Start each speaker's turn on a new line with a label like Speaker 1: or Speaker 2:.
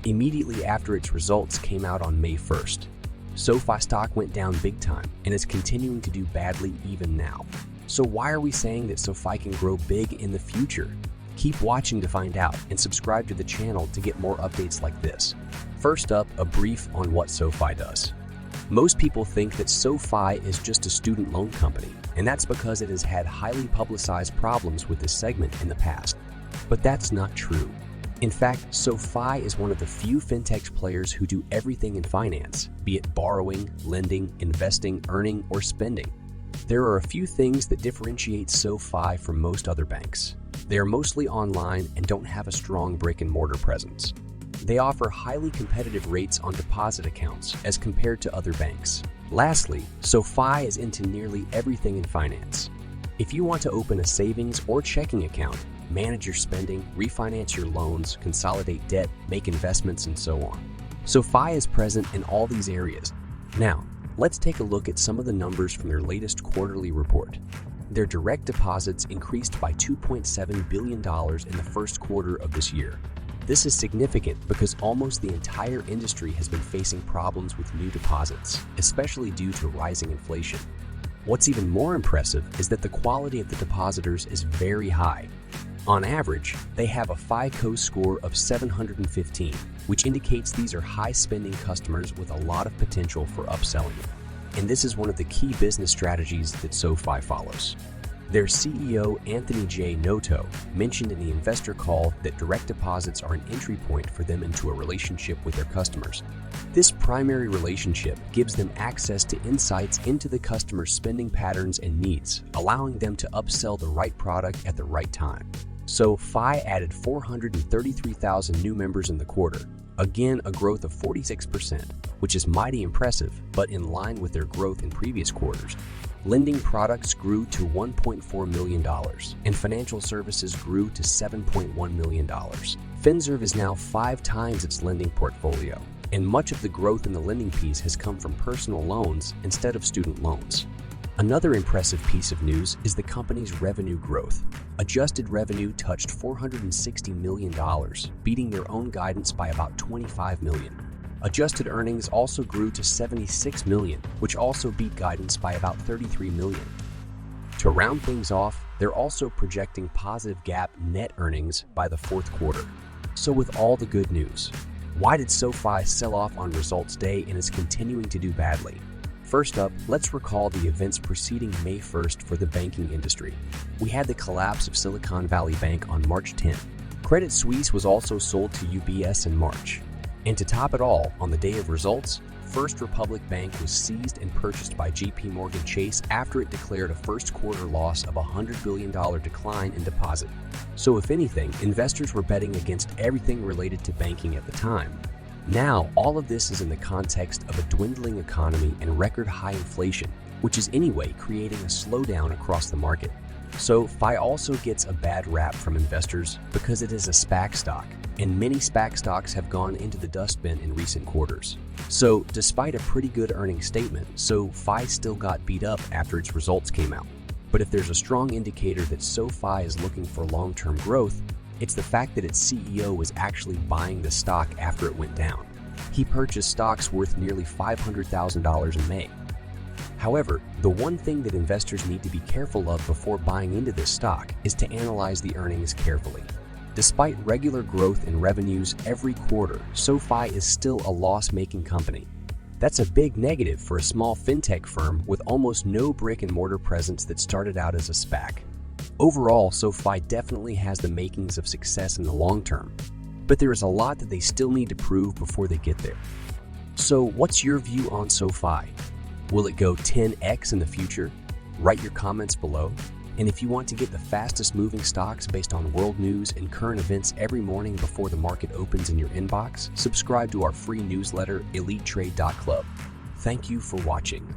Speaker 1: immediately after its results came out on May 1st. Sofi stock went down big time and is continuing to do badly even now. So why are we saying that Sofi can grow big in the future? Keep watching to find out and subscribe to the channel to get more updates like this. First up, a brief on what Sofi does. Most people think that Sofi is just a student loan company, and that's because it has had highly publicized problems with this segment in the past. But that's not true. In fact, Sofi is one of the few fintech players who do everything in finance, be it borrowing, lending, investing, earning, or spending. There are a few things that differentiate Sofi from most other banks. They are mostly online and don't have a strong brick-and-mortar presence. They offer highly competitive rates on deposit accounts as compared to other banks. Lastly, Sofi is into nearly everything in finance. If you want to open a savings or checking account, manage your spending, refinance your loans, consolidate debt, make investments, and so on, Sofi is present in all these areas. Now, let's take a look at some of the numbers from their latest quarterly report. Their direct deposits increased by $2.7 billion in the first quarter of this year. This is significant because almost the entire industry has been facing problems with new deposits, especially due to rising inflation. What's even more impressive is that the quality of the depositors is very high. On average, they have a FICO score of 715, which indicates these are high-spending customers with a lot of potential for upselling. And this is one of the key business strategies that Sofi follows. Their CEO, Anthony J. Noto, mentioned in the investor call that direct deposits are an entry point for them into a relationship with their customers. This primary relationship gives them access to insights into the customer's spending patterns and needs, allowing them to upsell the right product at the right time. Sofi added 433,000 new members in the quarter, again a growth of 46%, which is mighty impressive, but in line with their growth in previous quarters. Lending products grew to $1.4 million, and financial services grew to $7.1 million. FinServ is now 5 times its lending portfolio, and much of the growth in the lending piece has come from personal loans instead of student loans. Another impressive piece of news is the company's revenue growth. Adjusted revenue touched $460 million, beating their own guidance by about $25 million. Adjusted earnings also grew to $76 million, which also beat guidance by about $33 million. To round things off, they're also projecting positive GAAP net earnings by the fourth quarter. So with all the good news, why did Sofi sell off on results day and is continuing to do badly? First up, let's recall the events preceding May 1st for the banking industry. We had the collapse of Silicon Valley Bank on March 10th. Credit Suisse was also sold to UBS in March. And to top it all, on the day of results, First Republic Bank was seized and purchased by JPMorgan Chase after it declared a first quarter loss of a $100 billion decline in deposit. So if anything, investors were betting against everything related to banking at the time. Now, all of this is in the context of a dwindling economy and record high inflation, which is anyway creating a slowdown across the market. Sofi also gets a bad rap from investors because it is a SPAC stock, and many SPAC stocks have gone into the dustbin in recent quarters. So, despite a pretty good earnings statement, Sofi still got beat up after its results came out. But if there's a strong indicator that Sofi is looking for long-term growth, it's the fact that its CEO was actually buying the stock after it went down. He purchased stocks worth nearly $500,000 in May. However, the one thing that investors need to be careful of before buying into this stock is to analyze the earnings carefully. Despite regular growth in revenues every quarter, Sofi is still a loss-making company. That's a big negative for a small fintech firm with almost no brick-and-mortar presence that started out as a SPAC. Overall, Sofi definitely has the makings of success in the long term, but there is a lot that they still need to prove before they get there. So what's your view on Sofi? Will it go 10x in the future? Write your comments below. And if you want to get the fastest moving stocks based on world news and current events every morning before the market opens in your inbox, subscribe to our free newsletter, EliteTrade.club. Thank you for watching.